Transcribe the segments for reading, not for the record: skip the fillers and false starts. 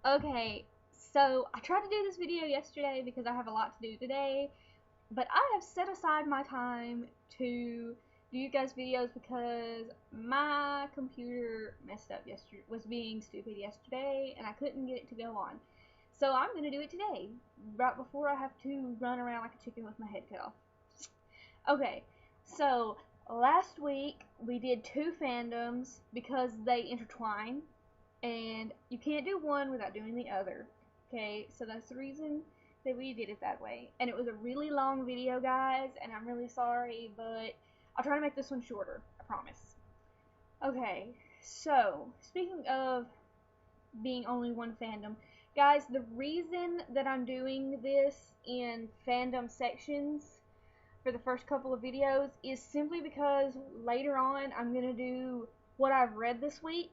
Okay, so I tried to do this video yesterday because I have a lot to do today, but I have set aside my time to do you guys videos because my computer messed up yesterday, was being stupid yesterday, and I couldn't get it to go on. So I'm going to do it today, right before I have to run around like a chicken with my head cut off. Okay, so last week we did two fandoms because they intertwine, and you can't do one without doing the other. Okay, so that's the reason that we did it that way. And it was a really long video, guys, and I'm really sorry, but I'll try to make this one shorter, I promise. Okay, so speaking of being only one fandom, guys, the reason that I'm doing this in fandom sections for the first couple of videos is simply because later on I'm going to do what I've read this week,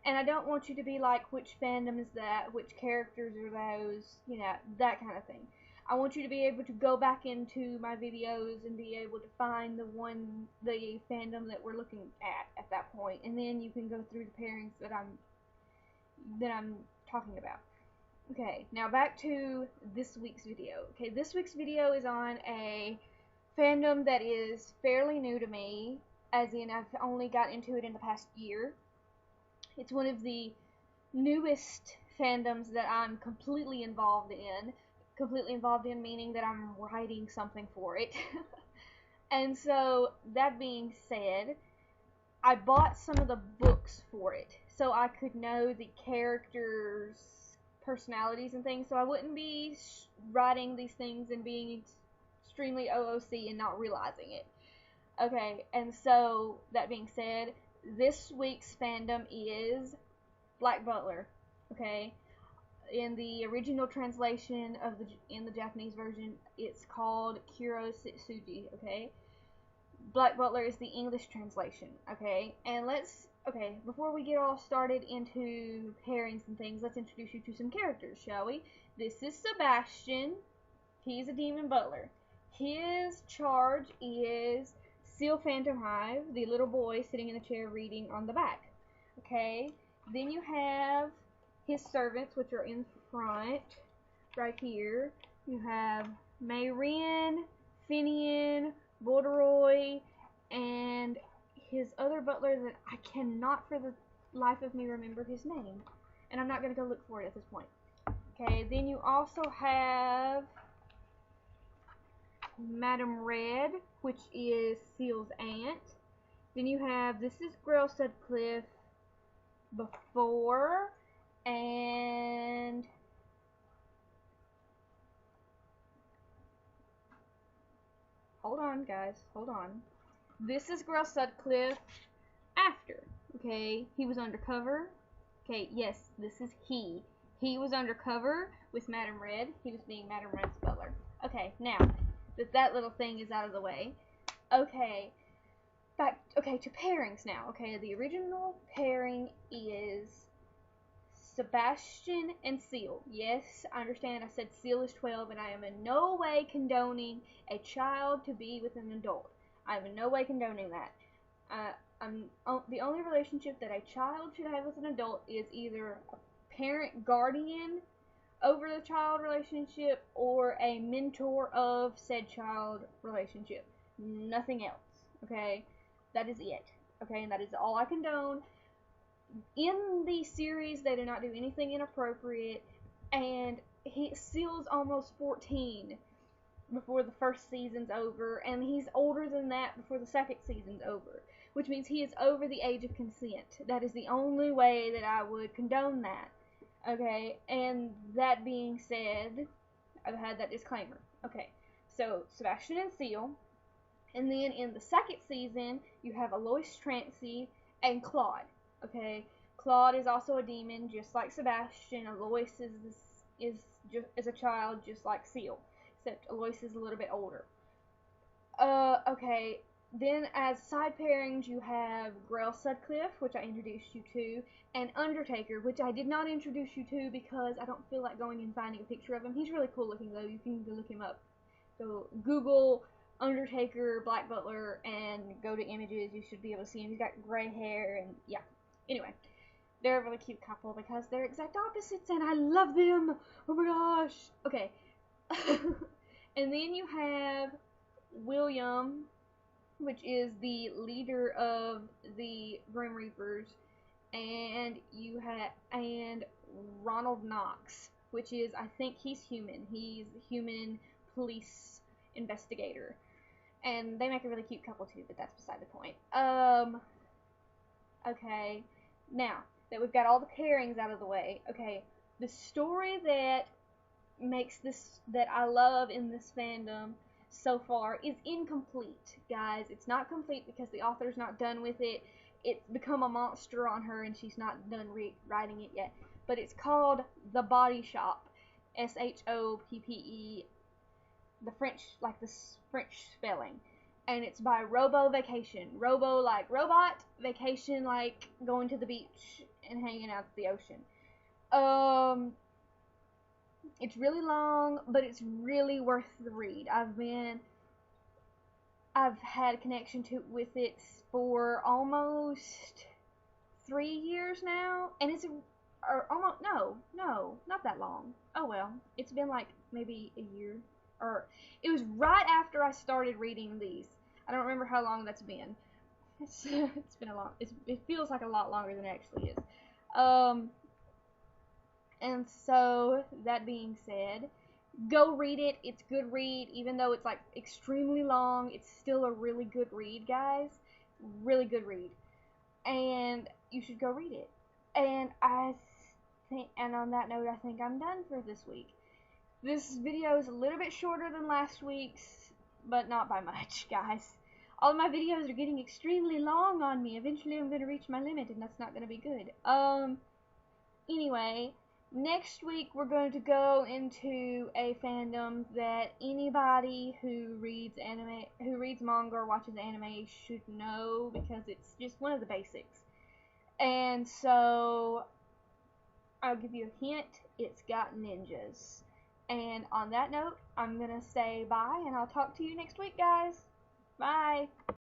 and I don't want you to be like, which fandom is that, which characters are those, you know, that kind of thing. I want you to be able to go back into my videos and be able to find the fandom that we're looking at that point, and then you can go through the pairings that I'm talking about. Okay, now back to this week's video. Okay, this week's video is on a fandom that is fairly new to me, as in I've only got into it in the past year. It's one of the newest fandoms that I'm completely involved in. Completely involved in meaning that I'm writing something for it. And so, that being said, I bought some of the books for it so I could know the characters' personalities and things, so I wouldn't be writing these things and being extremely OOC and not realizing it. Okay, and so that being said, this week's fandom is Black Butler. Okay, in the original translation of in the Japanese version, it's called Kuro Setsuji. Okay, Black Butler is the English translation. Okay, and before we get all started into pairings and things, let's introduce you to some characters, shall we? This is Sebastian. He's a demon butler. His charge is Seal Phantom Hive, the little boy sitting in the chair reading on the back. Okay, then you have his servants, which are in front, right here. You have Mayrin, Finian, Borderoy, and his other butler that I cannot for the life of me remember his name. And I'm not going to go look for it at this point. Okay, then you also have Madame Red, which is Seal's aunt. Then you have, this is Grail Sutcliffe before, and hold on, guys, hold on. This is Grail Sutcliffe after. Okay, he was undercover. Okay, yes, this is he. He was undercover with Madame Red. He was being Madame Red's butler. Okay, now that little thing is out of the way. Okay, to pairings now. Okay, the original pairing is Sebastian and Seal. Yes, I understand I said Seal is 12, and I am in no way condoning a child to be with an adult. I am in no way condoning that. The only relationship that a child should have with an adult is either a parent guardian over the child relationship or a mentor of said child relationship. Nothing else. Okay, that is it. Okay, and that is all I condone. In the series, they do not do anything inappropriate, and Seal's almost 14 before the first season's over, and he's older than that before the second season's over, which means he is over the age of consent. That is the only way that I would condone that. Okay, and that being said, I've had that disclaimer. Okay, so Sebastian and Seal, and then in the second season, you have Alois Trancy and Claude. Okay, Claude is also a demon, just like Sebastian. Alois is a child, just like Seal, except Alois is a little bit older. Okay, then as side pairings, you have Grail Sutcliffe, which I introduced you to, and Undertaker, which I did not introduce you to because I don't feel like going and finding a picture of him. He's really cool looking, though. You can look him up. So Google Undertaker, Black Butler, and go to images. You should be able to see him. He's got gray hair, and yeah. Anyway, They're a really cute couple because they're exact opposites and I love them. Oh my gosh. Okay. And then you have William, which is the leader of the Grim Reapers, and you have Ronald Knox, which is, I think he's human. He's a human police investigator. And they make a really cute couple too, but that's beside the point. Okay. Now that we've got all the pairings out of the way, okay, the story that makes this, that I love in this fandom so far, is incomplete, guys. It's not complete because the author's not done with it. It's become a monster on her and she's not done writing it yet. But it's called The Body Shop. Shoppe, the French, like the French spelling. And it's by Robo Vacation. Robo like robot, vacation like going to the beach and hanging out at the ocean. It's really long, but it's really worth the read. I've had a connection with it for almost 3 years now, and it's almost, no, not that long. Oh well, it's been like maybe a year, or it was right after I started reading these. I don't remember how long that's been. It's been a long. It feels like a lot longer than it actually is. And so, that being said, go read it. It's a good read. Even though it's like extremely long, it's still a really good read, guys. Really good read. And you should go read it. And and on that note, I think I'm done for this week. This video is a little bit shorter than last week's, but not by much, guys. All of my videos are getting extremely long on me. Eventually I'm going to reach my limit, and that's not going to be good. Anyway, next week we're going to go into a fandom that anybody who reads anime, who reads manga or watches anime should know, because it's just one of the basics. And so, I'll give you a hint, it's got ninjas. And on that note, I'm gonna say bye, and I'll talk to you next week, guys. Bye!